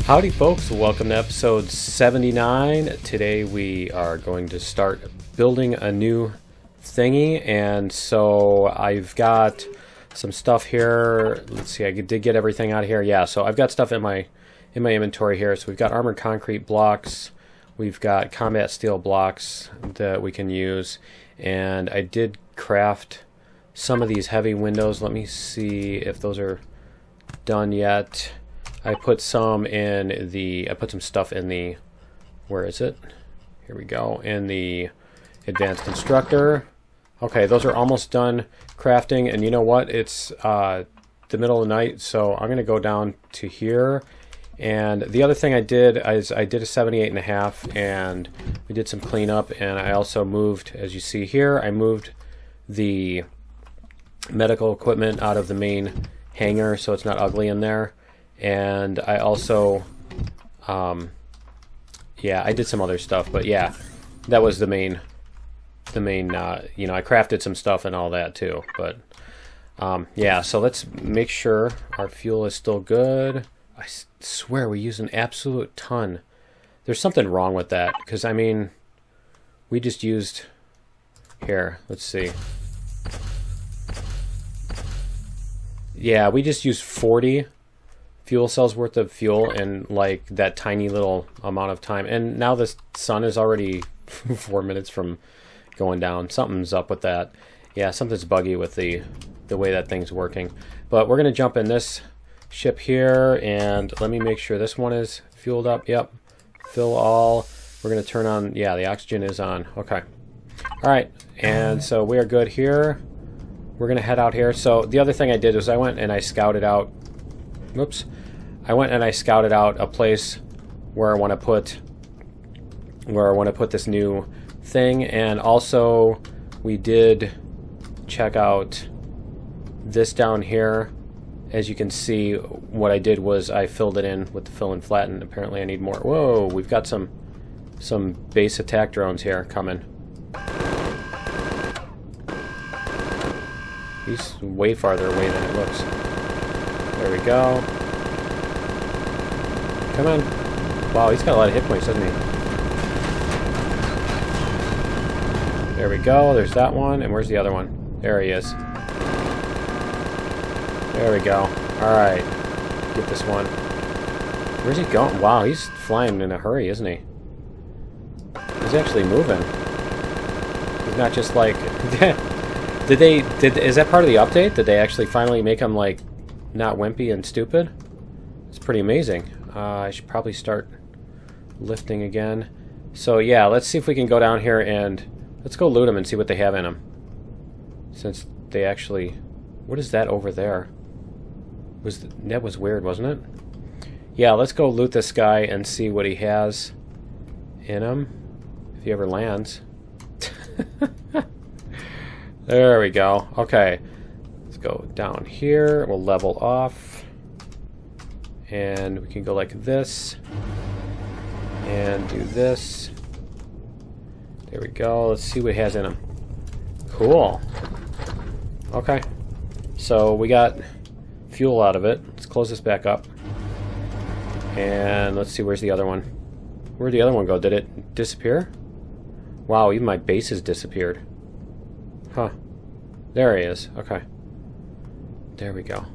Howdy folks, welcome to episode 79. Today we are going to start building a new thingy, and so I've got some stuff here. Let's see, I did get everything out of here. Yeah, so I've got stuff in my inventory here. So we've got armored concrete blocks, we've got combat steel blocks that we can use, and I did craft some of these heavy windows. Let me see if those are done yet. I put some in the, I put some stuff in the, where is it? Here we go, in the advanced constructor. Okay, those are almost done crafting, and you know what? It's the middle of the night, so I'm gonna go down to here. And the other thing I did is I did a 78.5, and we did some cleanup, and I also moved, as you see here, I moved the medical equipment out of the main hangar so it's not ugly in there. And I also, yeah, I did some other stuff, but yeah, that was the main, you know, I crafted some stuff and all that too, but, yeah, so let's make sure our fuel is still good. I swear we use an absolute ton. There's something wrong with that, because, I mean, we just used, here, let's see. Yeah, we just used 40 fuel cells worth of fuel in like that tiny little amount of time, and now the sun is already 4 minutes from going down. Something's up with that. Yeah, something's buggy with the way that thing's working. But we're gonna jump in this ship here, and let me make sure this one is fueled up. Yep, fill all. We're gonna turn on, yeah, the oxygen is on. Okay, all right, and so we are good here. We're gonna head out here. So the other thing I did was I went and I scouted out, whoops, I went and I scouted out a place where I want to put this new thing, and also we did check out this down here. As you can see, what I did was I filled it in with the fill and flatten. Apparently I need more. Whoa, we've got some base attack drones here coming. He's way farther away than it looks. There we go. Come on. Wow, he's got a lot of hit points, doesn't he? There we go. There's that one. And where's the other one? There he is. There we go. Alright. Get this one. Where's he going? Wow, he's flying in a hurry, isn't he? He's actually moving. He's not just like... Is that part of the update? Did they actually finally make him, like, not wimpy and stupid? It's pretty amazing. I should probably start lifting again. So yeah, let's see if we can go down here and let's go loot them and see what they have in them. Since they actually... What is that over there? That was weird, wasn't it? Yeah, let's go loot this guy and see what he has in him. If he ever lands. There we go. Okay. Let's go down here. We'll level off. And we can go like this. And do this. There we go. Let's see what he has in him. Cool. Okay. So we got fuel out of it. Let's close this back up. And let's see, where's the other one? Where'd the other one go? Did it disappear? Wow, even my base has disappeared. Huh. There he is. Okay. There we go.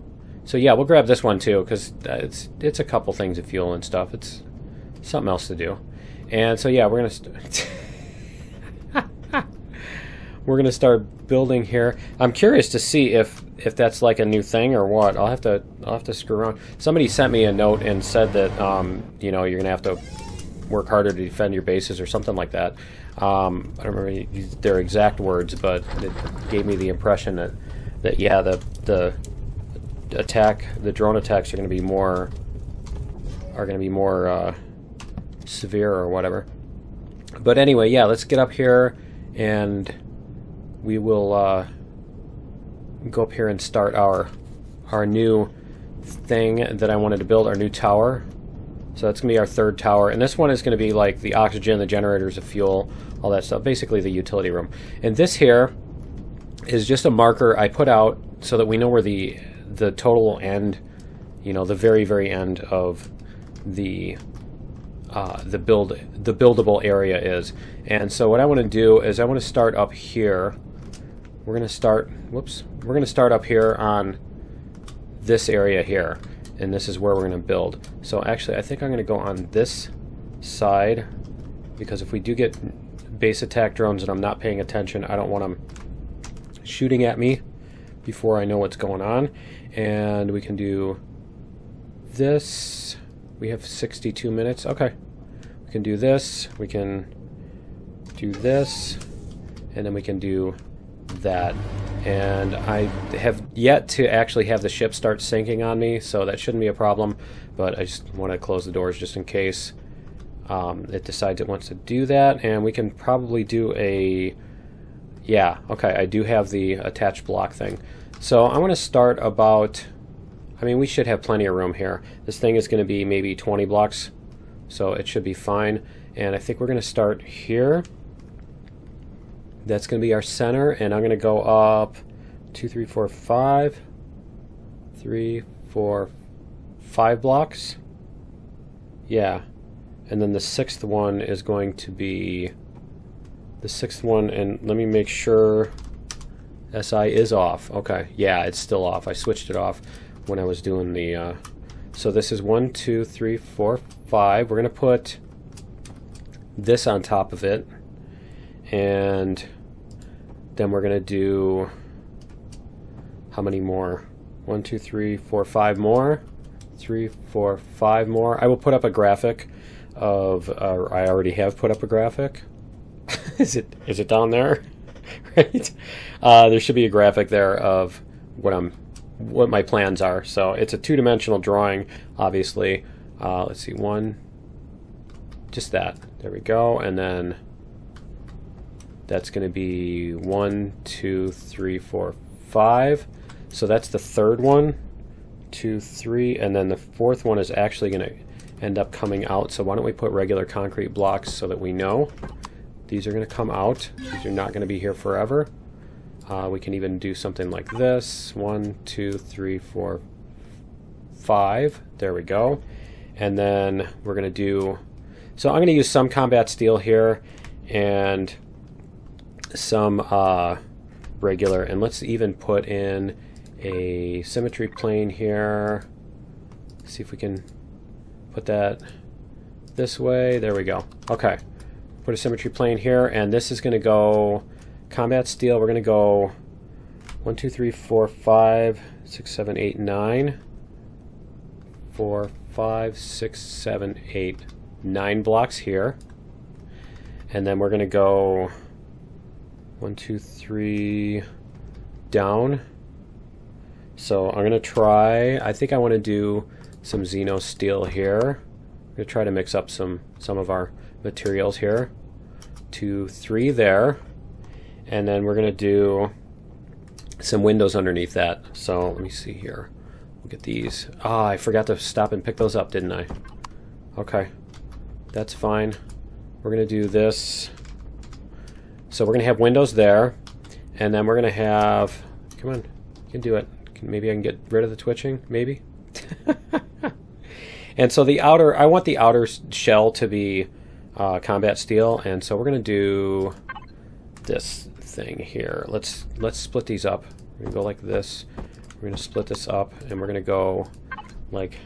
So yeah, we'll grab this one too, because it's a couple things of fuel and stuff. It's something else to do. And so yeah, we're gonna start building here. I'm curious to see if that's like a new thing or what. I'll have to screw around. Somebody sent me a note and said that you know, you're gonna have to work harder to defend your bases or something like that. I don't remember their exact words, but it gave me the impression that yeah, the drone attacks are going to be more severe or whatever. But anyway, yeah, let's get up here and we will go up here and start our new thing that I wanted to build, our new tower. So that's going to be our third tower, and this one is going to be like the oxygen, the generators of fuel, all that stuff, basically the utility room. And this here is just a marker I put out so that we know where the total end, you know, the very, very end of the buildable area is. And so what I want to do is I want to start up here. We're going to start, whoops, we're going to start up here on this area here, and this is where we're going to build. So actually I think I'm going to go on this side, because if we do get base attack drones and I'm not paying attention, I don't want them shooting at me before I know what's going on. And we can do this. We have 62 minutes. Okay. We can do this. We can do this. And then we can do that. And I have yet to actually have the ship start sinking on me, so that shouldn't be a problem. But I just want to close the doors just in case it decides it wants to do that. And we can probably do a... Yeah, okay, I do have the attached block thing. So I'm going to start about... I mean, we should have plenty of room here. This thing is going to be maybe 20 blocks, so it should be fine. And I think we're going to start here. That's going to be our center, and I'm going to go up 2, 3, 4, 5. 3, 4, 5 blocks. Yeah. And then the sixth one is going to be the sixth one, and let me make sure SI is off. Okay, yeah, it's still off. I switched it off when I was doing the... So this is 1, 2, 3, 4, 5. We're going to put this on top of it, and then we're going to do... How many more? 1, 2, 3, 4, 5 more. 3, 4, 5 more. I will put up a graphic of... I already have put up a graphic. Is it down there? Right? There should be a graphic there of what my plans are. So it's a two-dimensional drawing, obviously. Let's see, just that. There we go. And then that's going to be 1, 2, 3, 4, 5. So that's the third one. 2, 3, and then the fourth one is actually going to end up coming out. So why don't we put regular concrete blocks so that we know these are going to come out. These are not going to be here forever. We can even do something like this. 1, 2, 3, 4, 5. There we go. And then we're going to do... So I'm going to use some combat steel here and some regular. And let's even put in a symmetry plane here. See if we can put that this way. There we go. Okay. Put a symmetry plane here, and this is going to go combat steel. We're going to go 1, 2, 3, 4, 5, 6, 7, 8, 9. 4, 5, 6, 7, 8, 9 blocks here. And then we're going to go 1, 2, 3 down. So I'm going to try, I think I want to do some Xeno steel here. I'm going to try to mix up some of our materials here. 2, 3 there. And then we're going to do some windows underneath that. So let me see here. We'll get these. Ah, I forgot to stop and pick those up, didn't I? Okay. That's fine. We're going to do this. So we're going to have windows there. And then we're going to have... Come on. You can do it. Maybe I can get rid of the twitching. Maybe. And so the outer... I want the outer shell to be combat steel. And so we're going to do this thing here. Let's split these up. We're going to go like this. We're going to split this up. And we're going to go like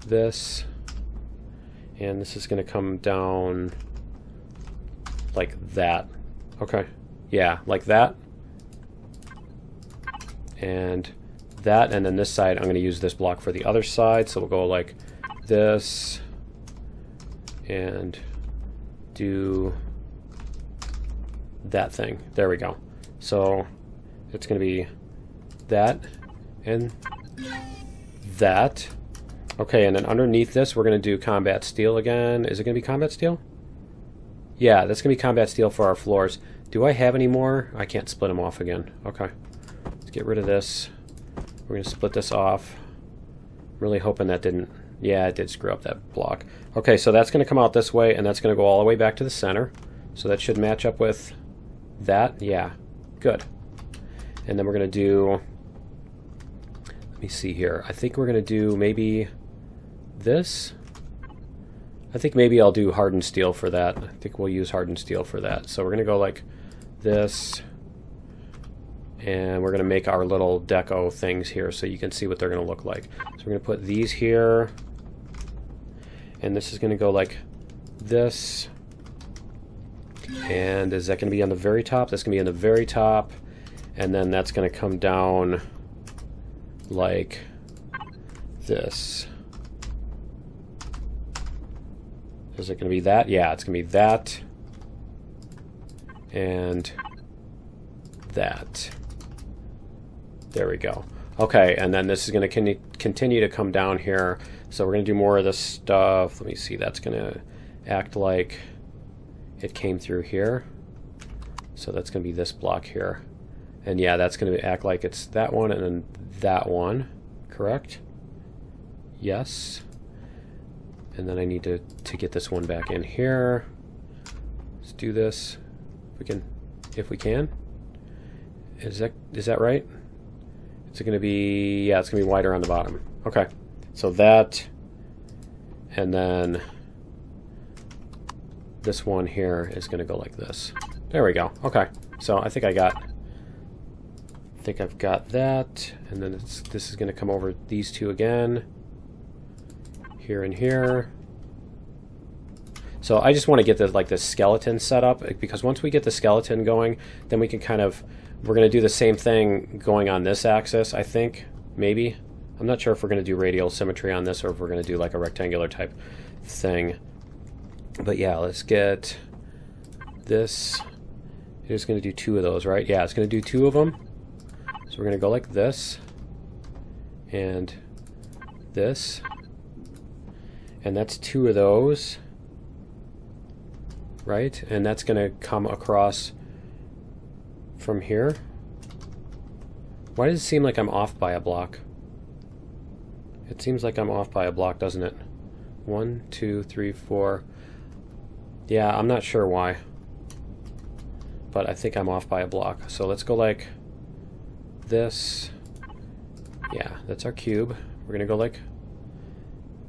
this. And this is going to come down like that. Okay. Yeah, like that. And that. And then this side, I'm going to use this block for the other side. So we'll go like this. And do that thing. There we go. So it's going to be that and that. Okay, and then underneath this, we're going to do combat steel again. Is it going to be combat steel? Yeah, that's going to be combat steel for our floors. Do I have any more? I can't split them off again. Okay. Let's get rid of this. We're going to split this off. Really hoping that didn't... Yeah, it did screw up that block. Okay, so that's going to come out this way, and that's going to go all the way back to the center. So that should match up with that. Yeah, good. And then we're going to do... Let me see here. I think we're going to do maybe this. I think maybe I'll do hardened steel for that. I think we'll use hardened steel for that. So we're going to go like this, and we're going to make our little deco things here so you can see what they're going to look like. So we're going to put these here, and this is going to go like this. And is that going to be on the very top? That's going to be on the very top, and then that's going to come down like this. Is it going to be that? Yeah, it's going to be that and that. There we go. Okay, and then this is going to continue to come down here. So we're going to do more of this stuff. Let me see. That's going to act like it came through here. So that's going to be this block here. And yeah, that's going to act like it's that one and then that one. Correct? Yes. And then I need to get this one back in here. Let's do this. If we can. Is that right? It's going to be, yeah, it's going to be wider on the bottom. Okay. So that, and then this one here is going to go like this. There we go. Okay. So I think I've got that, and then this is going to come over these two again. Here and here. So I just want to get the skeleton set up, because once we get the skeleton going, then we can we're going to do the same thing going on this axis, I think, maybe. I'm not sure if we're going to do radial symmetry on this or if we're going to do like a rectangular type thing. But yeah, let's get this. It's going to do 2 of those, right? Yeah, it's going to do 2 of them. So we're going to go like this and this. And that's 2 of those, right? And that's going to come across from here. Why does it seem like I'm off by a block? It seems like I'm off by a block, doesn't it? 1, 2, 3, 4. Yeah, I'm not sure why, but I think I'm off by a block. So let's go like this. Yeah, that's our cube. We're going to go like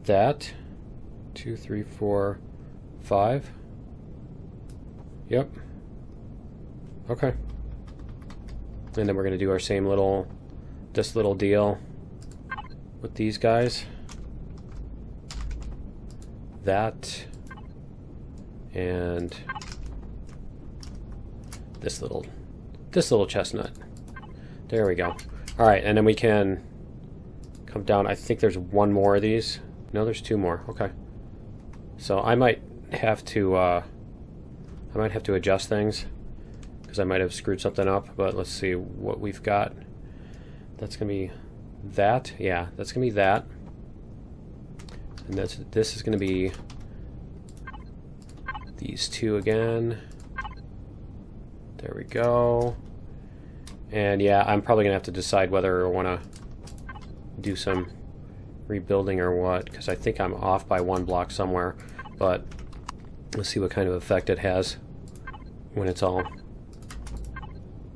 that. 2, 3, 4, 5. Yep. Okay. And then we're going to do our same this little deal with these guys. That. And this little chestnut. There we go. All right, and then we can come down. I think there's 1 more of these. No, there's 2 more. Okay. So I might have to adjust things because I might have screwed something up. But let's see what we've got. That's gonna be that. Yeah, that's gonna be that. And this is gonna be these 2 again. There we go. And yeah, I'm probably gonna have to decide whether I want to do some rebuilding or what, because I think I'm off by 1 block somewhere. But let's see what kind of effect it has when it's all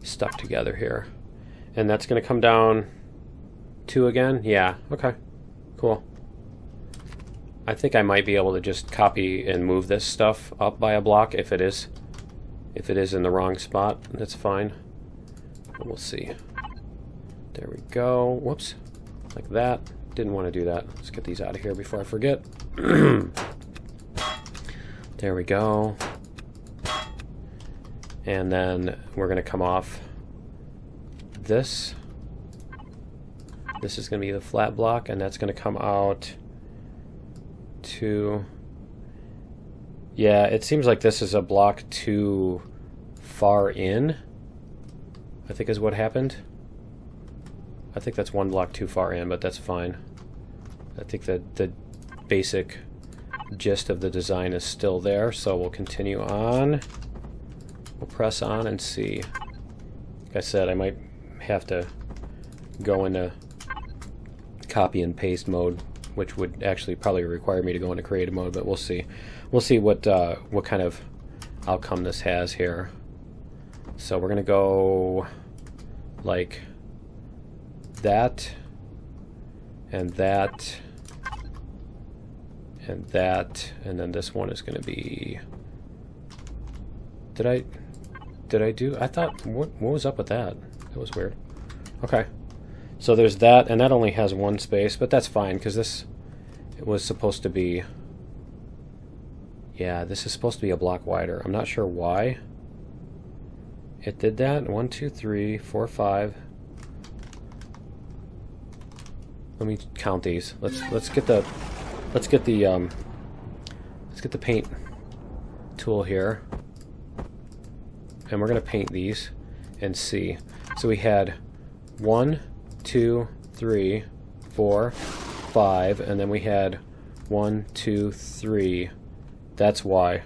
stuck together here. And that's going to come down 2 again. Yeah, okay, cool. I think I might be able to just copy and move this stuff up by a block if it is in the wrong spot. That's fine. We'll see. There we go. Whoops. Like that. Didn't want to do that. Let's get these out of here before I forget. There we go. And then we're going to come off this. This is going to be the flat block, and that's going to come out to... Yeah, it seems like this is a block too far in, I think is what happened. I think that's 1 block too far in, but that's fine. I think that the basic gist of the design is still there, so we'll continue on. We'll press on and see. Like I said, I might have to go into copy and paste mode, which would actually probably require me to go into creative mode, but we'll see. We'll see what kind of outcome this has here. So we're gonna go like that and that and that, and then this one is going to be... Did I do... I thought... What was up with that? That was weird. Okay. So there's that, and that only has one space, but that's fine, because this... It was supposed to be... Yeah, this is supposed to be a block wider. I'm not sure why it did that. 1, 2, 3, 4, 5. Let me count these. Let's get the paint tool here, and we're gonna paint these and see. So we had 1, 2, 3, 4, 5, and then we had 1, 2, 3. That's why.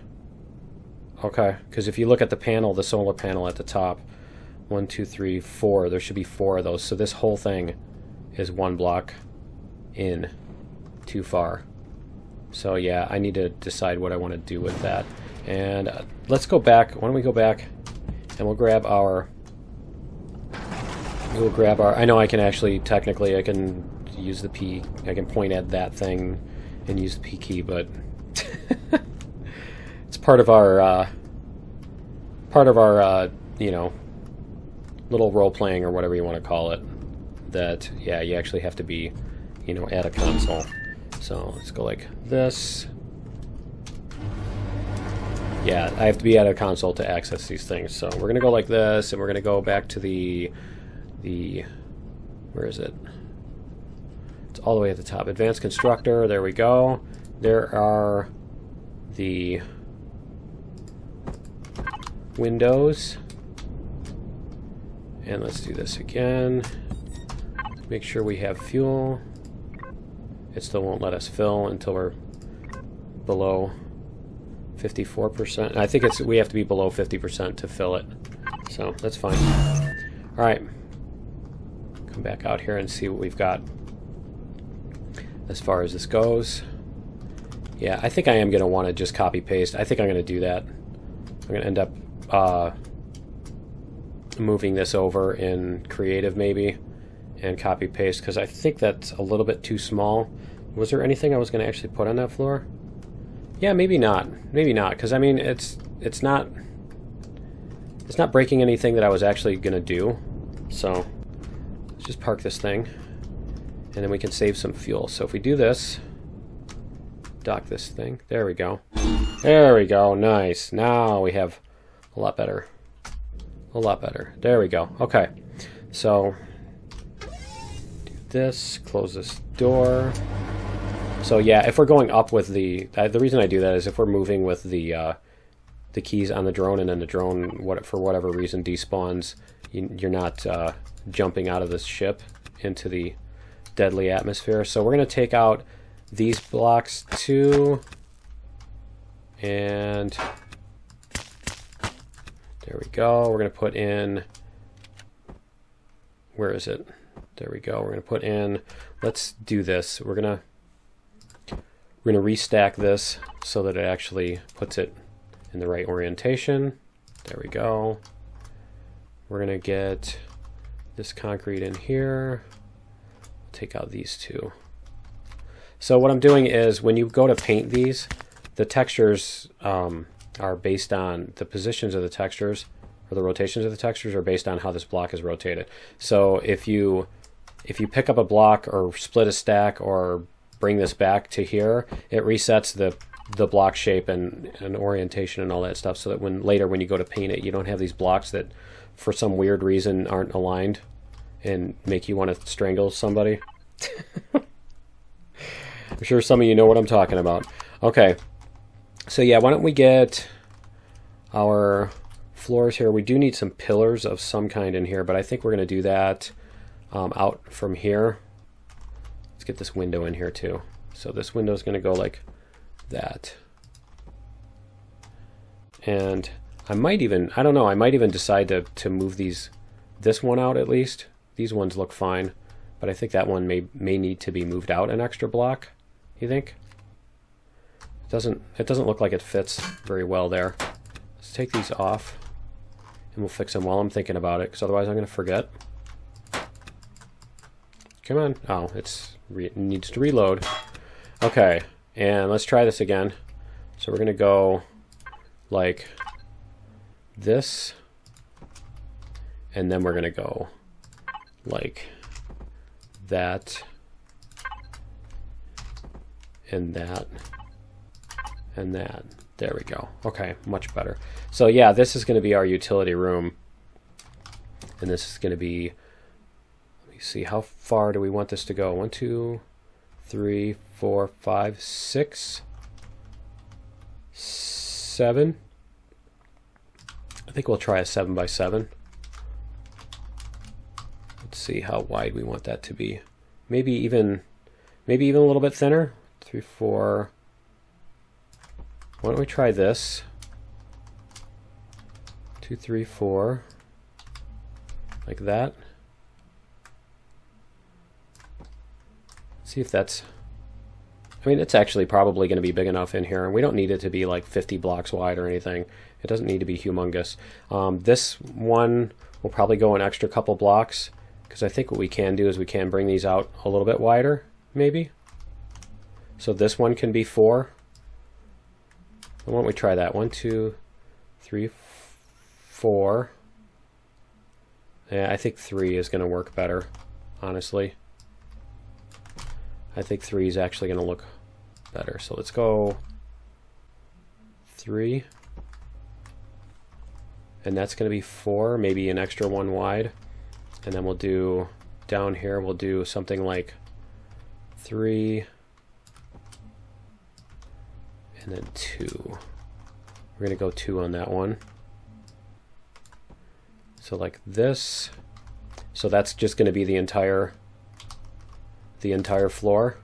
Okay, because if you look at the panel, the solar panel at the top, 1, 2, 3, 4. There should be 4 of those. So this whole thing is 1 block in too far. So yeah, I need to decide what I want to do with that. And let's go back. Why don't we go back and we'll grab our... I know I can actually, technically, I can use the P. I can point at that thing and use the P key, but it's part of our, you know, little role-playing or whatever you want to call it. That, yeah, you actually have to be, you know, at a console. So let's go like this. Yeah, I have to be at a console to access these things. So we're gonna go like this, and we're gonna go back to the where is it? It's all the way at the top. Advanced Constructor. There we go. There are the windows, and let's do this again. Make sure we have fuel. It still won't let us fill until we're below 54%. I think we have to be below 50% to fill it. So that's fine. All right. Come back out here and see what we've got as far as this goes. Yeah, I think I am going to want to just copy paste. I think I'm going to do that. I'm going to end up moving this over in creative maybe and copy paste, because I think that's a little bit too small. Was there anything I was going to actually put on that floor? Yeah, maybe not. Maybe not, because I mean it's not breaking anything that I was actually going to do. So let's just park this thing, and then we can save some fuel. So if we do this, dock this thing. There we go. There we go. Nice. Now we have a lot better. A lot better. There we go. Okay. So do this. Close this door. So yeah, if we're going up with the reason I do that is if we're moving with the keys on the drone, and then the drone, for whatever reason, despawns, you're not jumping out of this ship into the deadly atmosphere. So we're going to take out these blocks too, and there we go. We're going to put in, where is it? There we go. We're going to put in, let's do this. We're going to restack this so that it actually puts it in the right orientation. There we go. We're going to get this concrete in here. Take out these two. So what I'm doing is, when you go to paint these, the textures are based on the positions of the textures, or the rotations of the textures are based on how this block is rotated. So if you pick up a block or split a stack or bring this back to here, it resets the block shape and orientation and all that stuff, so that later when you go to paint it, you don't have these blocks that for some weird reason aren't aligned and make you want to strangle somebody. I'm sure some of you know what I'm talking about. Okay, so yeah, why don't we get our floors here. We do need some pillars of some kind in here, but I think we're going to do that out from here. Let's get this window in here too. So this window is going to go like that. And I might even, I don't know, I might even decide to move this one out at least. These ones look fine, but I think that one may need to be moved out an extra block. You think? It doesn't look like it fits very well there. Let's take these off, and we'll fix them while I'm thinking about it, because otherwise I'm going to forget. Come on. Oh, it needs to reload. Okay, and let's try this again. So we're going to go like this, and then we're going to go like that, and that, and that. There we go. Okay, much better. So yeah, this is going to be our utility room, and this is going to be, let me see, how far do we want this to go? 1, 2, 3, 4, 5, 6, 7. I think we'll try a 7 by 7. Let's see how wide we want that to be. Maybe even a little bit thinner. 3, 4. Why don't we try this? 2, 3, 4. Like that. See if that's, I mean, it's actually probably going to be big enough in here, and we don't need it to be like 50 blocks wide or anything. It doesn't need to be humongous. This one will probably go an extra couple blocks, because I think what we can do is we can bring these out a little bit wider, maybe. So this one can be 4. Why don't we try that? 1, 2, 3, 4. Yeah, I think 3 is going to work better, honestly. I think 3 is actually going to look better. So let's go 3. And that's going to be 4, maybe an extra one wide. And then we'll do, down here, we'll do something like 3. And then 2. We're going to go 2 on that one. So like this. So that's just going to be the entire floor.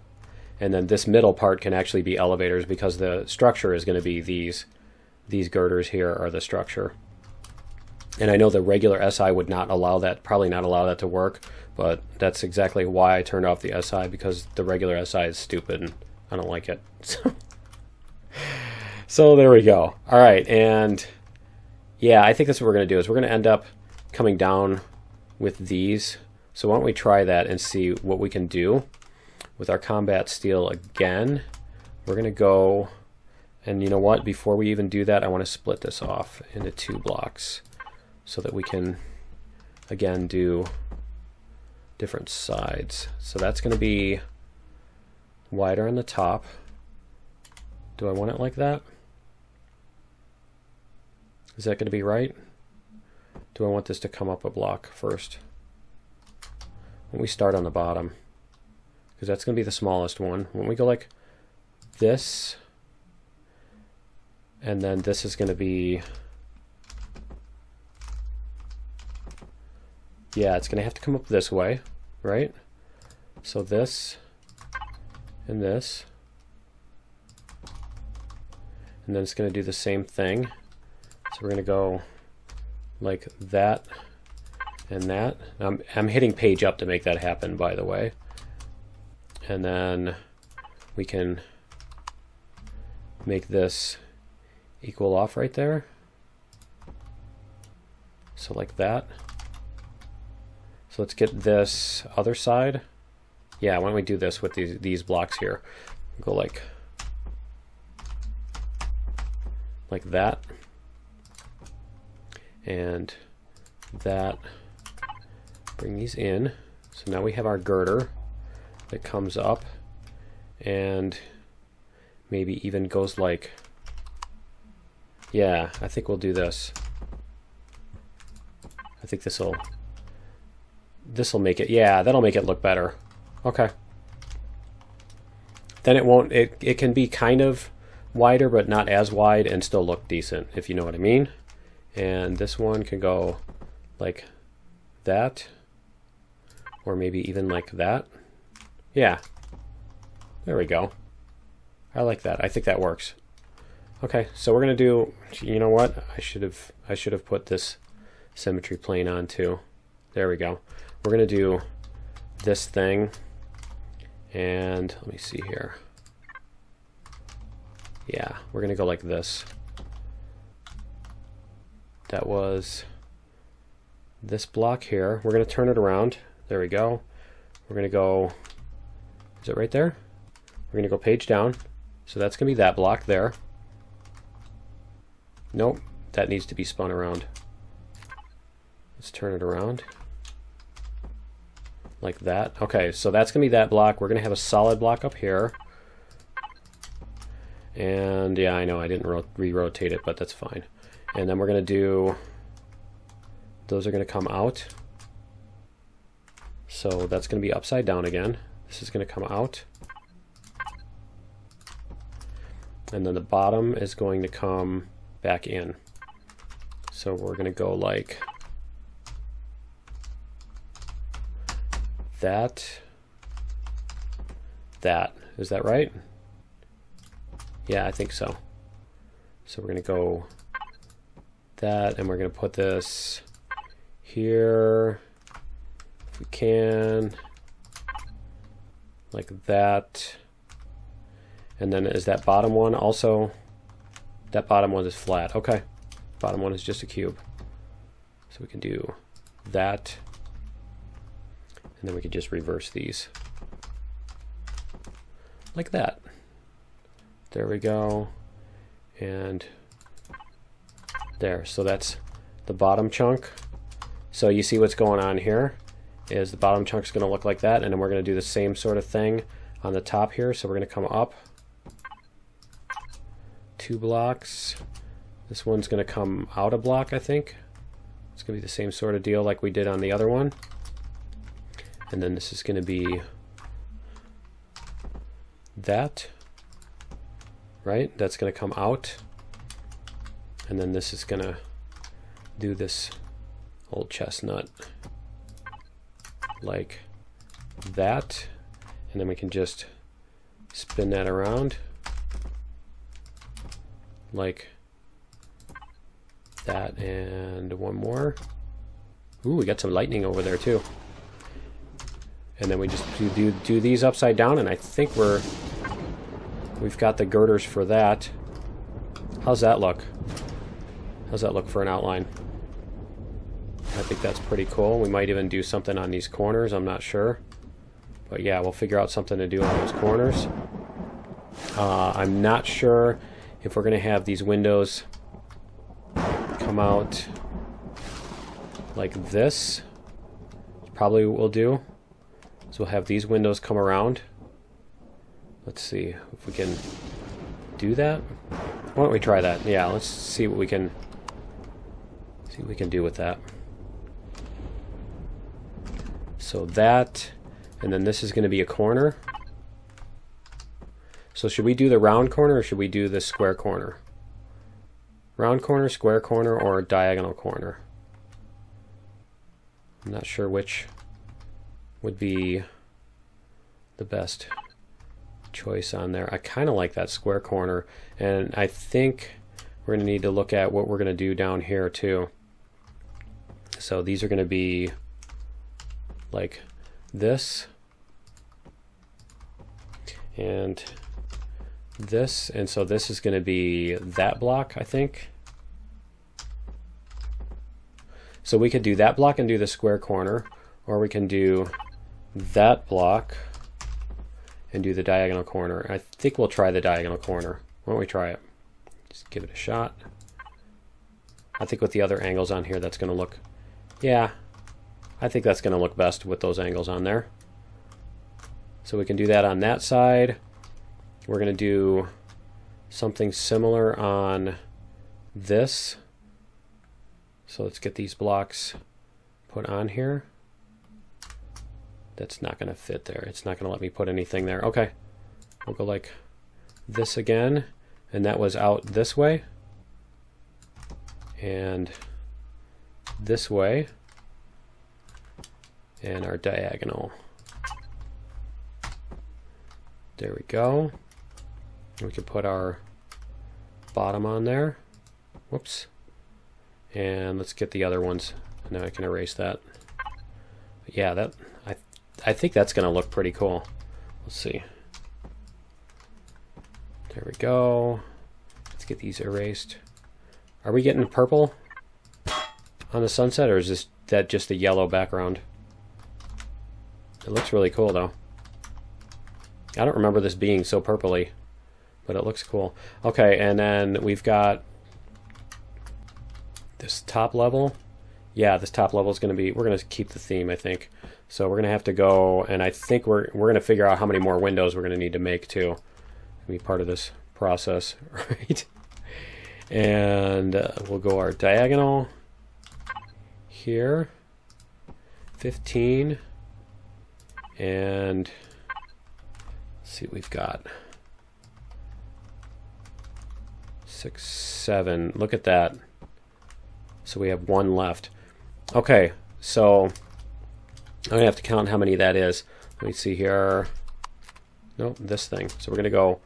And then this middle part can actually be elevators, because the structure is going to be these girders here are the structure. And I know the regular SI would not allow that, probably not allow that to work, but that's exactly why I turned off the SI, because the regular SI is stupid and I don't like it. So there we go. All right, and yeah, I think that's what we're going to do, is we're going to end up coming down with these. So why don't we try that and see what we can do with our combat steel again. We're going to go, and you know what, before we even do that, I want to split this off into 2 blocks so that we can, again, do different sides. So that's going to be wider on the top. Do I want it like that? Is that going to be right? Do I want this to come up a block first? When we start on the bottom, because that's going to be the smallest one. When we go like this, and then this is going to be, yeah, it's going to have to come up this way, right? So this and this, and then it's going to do the same thing. So we're going to go like that and that. I'm hitting page up to make that happen, by the way. And then we can make this equal off right there. So like that. So let's get this other side. Yeah, why don't we do this with these blocks here? Go like that. And that. Bring these in. So now we have our girder that comes up and maybe even goes like, yeah, I think we'll do this. I think this'll make it, yeah, that'll make it look better. Okay. Then it won't, it can be kind of wider but not as wide and still look decent, if you know what I mean. And this one can go like that, or maybe even like that. Yeah, there we go. I like that. I think that works. Okay, so we're gonna do, you know what? I should have put this symmetry plane on too. There we go. We're gonna do this thing, and let me see here. Yeah, we're gonna go like this. That was this block here. We're gonna turn it around. There we go. We're gonna go, is it right there? We're gonna go page down, So that's going to be that block there. Nope, that needs to be spun around. Let's turn it around. Like that. Okay, so that's going to be that block. We're going to have a solid block up here. And yeah, I know I didn't re-rotate it, but that's fine. And then we're going to do, those are going to come out. So that's going to be upside down again. This is going to come out. And then the bottom is going to come back in. So we're going to go like that. That. Is that right? Yeah, I think so. So we're going to go that, and we're going to put this here if we can, like that. And then is that bottom one also? That bottom one is flat. Okay. Bottom one is just a cube. So we can do that. And then we can just reverse these. Like that. There we go. And there. So that's the bottom chunk. So you see what's going on here is the bottom chunk is going to look like that. And then we're going to do the same sort of thing on the top here. So we're going to come up 2 blocks. This one's going to come out a block, I think. It's going to be the same sort of deal like we did on the other one. And then this is going to be that, right? That's going to come out. And then this is going to do this old chestnut like that. And then we can just spin that around like that, and one more. Ooh, we got some lightning over there too. And then we just do these upside down, and I think we've got the girders for that. How's that look? How's that look for an outline? I think that's pretty cool. We might even do something on these corners, I'm not sure. But yeah, we'll figure out something to do on those corners. I'm not sure if we're going to have these windows come out like this. Probably what we'll do. So we'll have these windows come around. Let's see if we can do that. Why don't we try that? Yeah, let's see what we can do with that. So that, and then this is going to be a corner. So should we do the round corner or should we do the square corner? Round corner, square corner, or diagonal corner? I'm not sure which would be the best choice on there. I kind of like that square corner, and I think we're going to need to look at what we're going to do down here too. So these are going to be like this and this, and so this is going to be that block, I think. So we could do that block and do the square corner, or we can do that block and do the diagonal corner. I think we'll try the diagonal corner. Why don't we try it? Just give it a shot. I think with the other angles on here, that's going to look, yeah, I think that's going to look best with those angles on there. So we can do that on that side. We're going to do something similar on this. So let's get these blocks put on here. That's not going to fit there. It's not going to let me put anything there. Okay. We'll go like this again. And that was out this way. And this way. And our diagonal. There we go. We can put our bottom on there. Whoops. And let's get the other ones. Now I can erase that. Yeah, that I think that's going to look pretty cool. Let's see. There we go. Let's get these erased. Are we getting purple on the sunset, or is that just a yellow background? It looks really cool though. I don't remember this being so purpley, but it looks cool. Okay, and then we've got this top level. Yeah, this top level is going to be, we're going to keep the theme, I think. So we're going to have to go, and I think we're going to figure out how many more windows we're going to need to make too. Be part of this process, right? And we'll go our diagonal here, 15, and let's see what we've got. 6, 7. Look at that. So we have 1 left. Okay, so I'm gonna have to count how many that is. Let me see here. Nope, this thing. So we're gonna go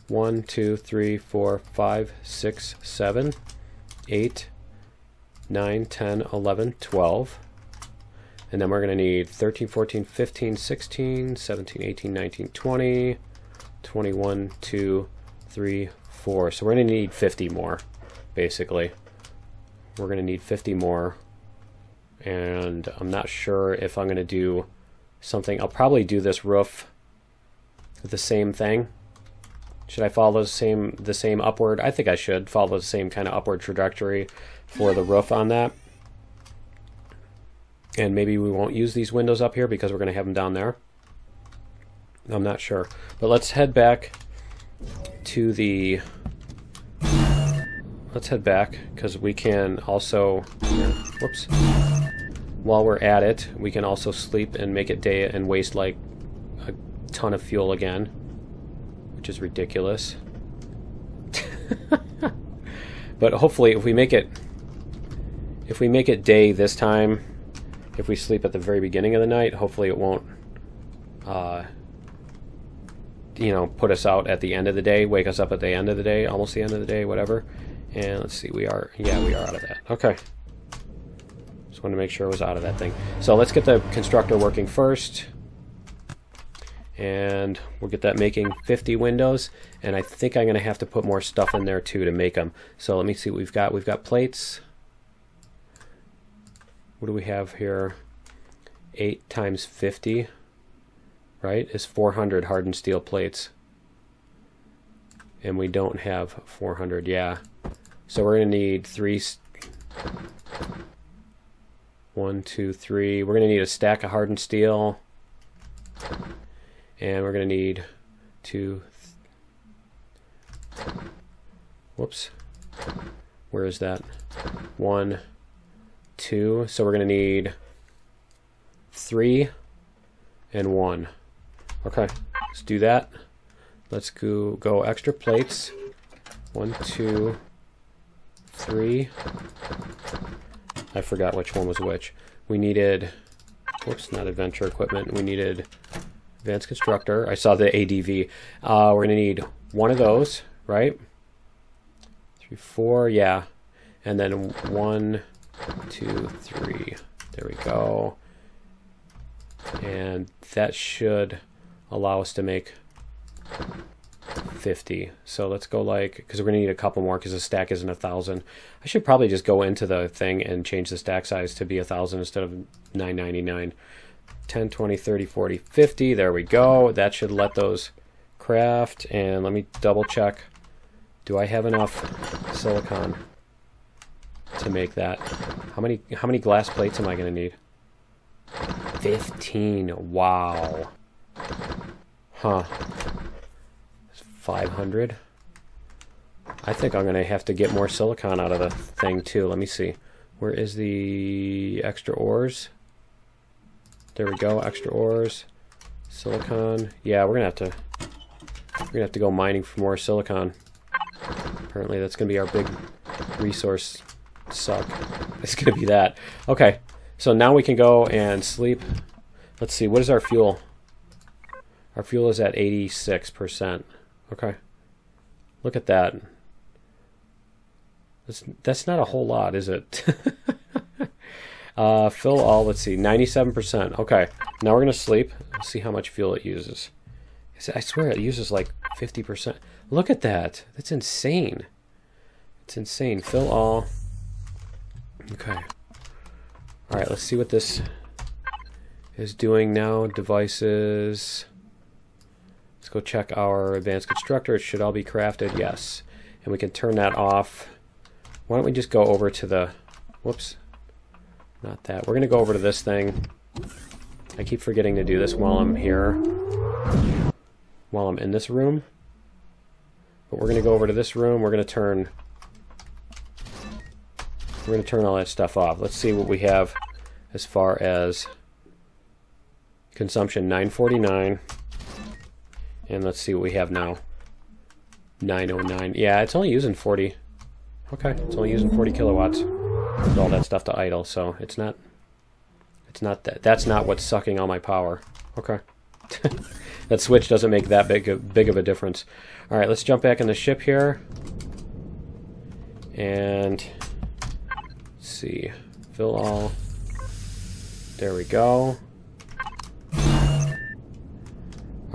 1, 2, 3, 4, 5, 6, 7, 8, 9, 10, 11, 12. And then we're going to need 13, 14, 15, 16, 17, 18, 19, 20, 21, 2, 3, 4. So we're going to need 50 more, basically. We're going to need 50 more. And I'm not sure if I'm going to do something. I'll probably do this roof with the same thing. Should I follow the same upward? I think I should follow the same kind of upward trajectory for the roof on that. And maybe we won't use these windows up here because we're going to have them down there. I'm not sure. But let's head back to the... Let's head back because we can also... Whoops. While we're at it, we can also sleep and make it day and waste like a ton of fuel again. Which is ridiculous. But hopefully if we make it day this time, if we sleep at the very beginning of the night, hopefully it won't you know, put us out at the end of the day, wake us up at the end of the day, almost the end of the day, whatever. And let's see, we are out of that. Okay. Just wanted to make sure it was out of that thing. So let's get the constructor working first. And we'll get that making 50 windows, and I think I'm going to have to put more stuff in there too to make them. So let me see what we've got. We've got plates. What do we have here? 8 times 50, right, is 400 hardened steel plates. And we don't have 400, yeah. So we're going to need 3. 1, 2, 3. We're going to need a stack of hardened steel. And we're going to need 2. Whoops. Where is that? 1, 2. So we're going to need 3 and 1. Okay, let's do that. Let's go extra plates. 1, 2, 3. I forgot which one was which. We needed, whoops, not adventure equipment. We needed advanced constructor. I saw the ADV. We're going to need 1 of those, right? 3, 4, yeah. And then 1, 2, 3. There we go. And that should allow us to make 50. So let's go like, because we're going to need a couple more because the stack isn't 1,000. I should probably just go into the thing and change the stack size to be 1,000 instead of 999. 10, 20, 30, 40, 50. There we go. That should let those craft. And let me double check. Do I have enough silicon to make that? How many glass plates am I going to need? 15. Wow. Huh. 500. I think I'm going to have to get more silicon out of the thing too. Let me see. Where is the extra ores? There we go. Extra ores. Silicon. Yeah, we're going to have to go mining for more silicon. Apparently that's going to be our big resource suck. It's going to be that. Okay. So now we can go and sleep. Let's see. What is our fuel? Our fuel is at 86%. Okay. Look at that. That's not a whole lot, is it? Fill all, let's see, 97%. Okay. Now we're going to sleep. Let's see how much fuel it uses. I swear it uses like 50%. Look at that. That's insane. It's insane. Fill all. Okay. All right, let's see what this is doing now. Devices. Let's go check our advanced constructor. It should all be crafted. Yes. And we can turn that off. Why don't we just go over to the... Whoops. Not that. We're going to go over to this thing. I keep forgetting to do this while I'm here. While I'm in this room. But we're going to go over to this room. We're going to turn all that stuff off. Let's see what we have as far as consumption. 949. And let's see what we have now. 909. Yeah, it's only using 40. Okay, it's only using 40 kilowatts. With all that stuff to idle, so it's not that's not what's sucking all my power. Okay. That switch doesn't make that big of a difference. All right, let's jump back in the ship here. And let's see. Fill all. There we go.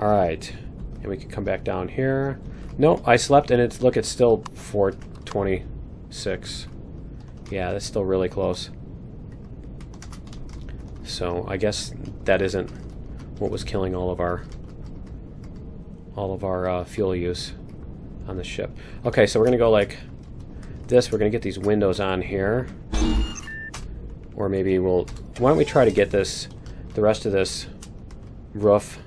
All right. And we can come back down here. Nope, I slept and it's, look, it's still 426. Yeah, that's still really close. So I guess that isn't what was killing all of our fuel use on the ship. Okay, so we're gonna go like this. We're gonna get these windows on here, or maybe we'll. Why don't we try to get the rest of this roof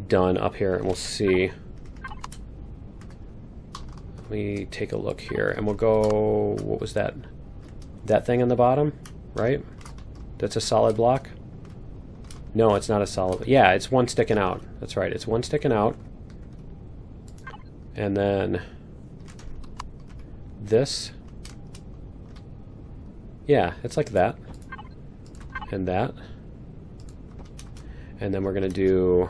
done up here, and we'll see. Let me take a look here, and we'll go. What was that? That thing on the bottom, right? That's a solid block? No, it's not a solid. Yeah, it's one sticking out. That's right, it's one sticking out. And then this. Yeah, it's like that. And that. And then we're going to do...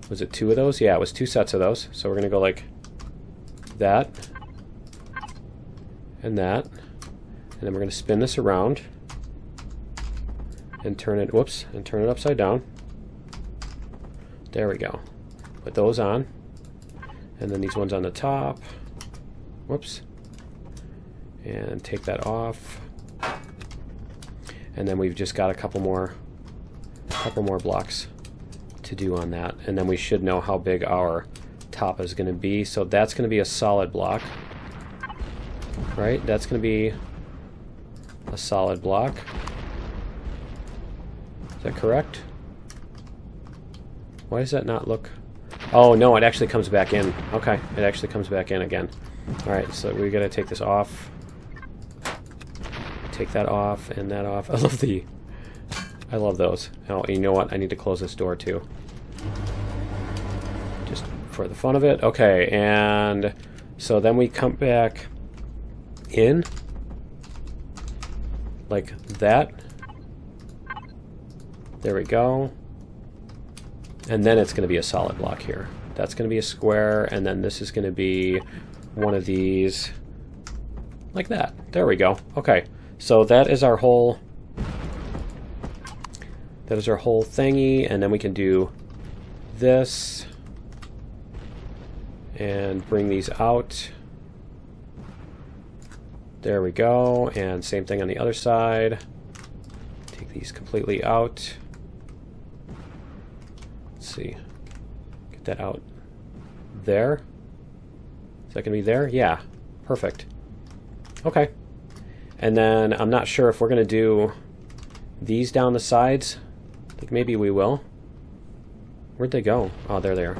Was it 2 of those? Yeah, it was 2 sets of those. So we're going to go like that. And that. And then we're going to spin this around. And turn it, whoops, and turn it upside down. There we go. Put those on. And then these ones on the top. Whoops. And take that off. And then we've just got a couple more blocks to do on that. And then we should know how big our top is going to be. So that's going to be a solid block. Right? That's going to be a solid block. Is that correct? Why does that not look... Oh, no, it actually comes back in. Okay, it actually comes back in again. Alright, so we gotta take this off. Take that off and that off. I love those. Oh, you know what? I need to close this door too. Just for the fun of it. Okay, and so then we come back in. Like that. There we go. And then it's going to be a solid block here. That's going to be a square, and then this is going to be one of these like that. There we go. Okay, so that is our whole thingy, and then we can do this and bring these out. There we go, and same thing on the other side. Take these completely out. Let's see. Get that out there. Is that going to be there? Yeah. Perfect. Okay. And then I'm not sure if we're going to do these down the sides. I think maybe we will. Where'd they go? Oh, there they are.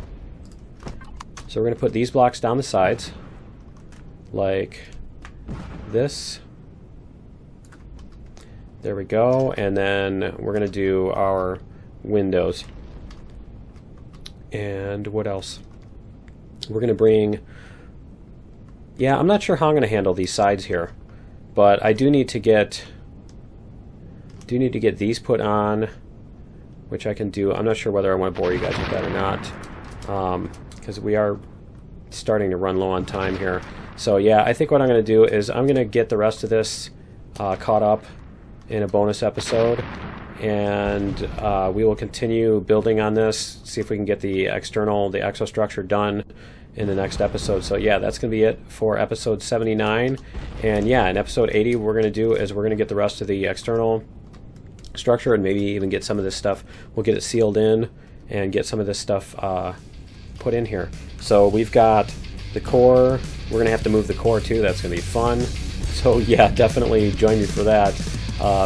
So we're going to put these blocks down the sides. Like this. There we go. And then we're going to do our windows. And what else? We're going to bring... Yeah, I'm not sure how I'm going to handle these sides here. But I do need to get these put on, which I can do. I'm not sure whether I want to bore you guys with that or not. Because we are starting to run low on time here. So yeah, I think what I'm going to do is I'm going to get the rest of this caught up in a bonus episode. And we will continue building on this, see if we can get the exostructure done in the next episode. So yeah, that's going to be it for episode 79. And yeah, in episode 80, what we're going to do is we're going to get the rest of the external structure and maybe even get some of this stuff. We'll get it sealed in and get some of this stuff put in here. So we've got the core. We're going to have to move the core too. That's going to be fun. So yeah, definitely join me for that,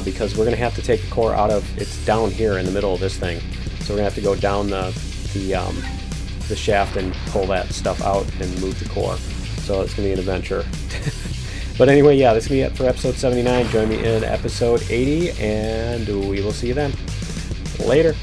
because we're going to have to take the core out of, it's down here in the middle of this thing. So we're going to have to go down the shaft and pull that stuff out and move the core. So it's going to be an adventure. But anyway, yeah, this is going to be it for episode 79. Join me in episode 80, and we will see you then. Later.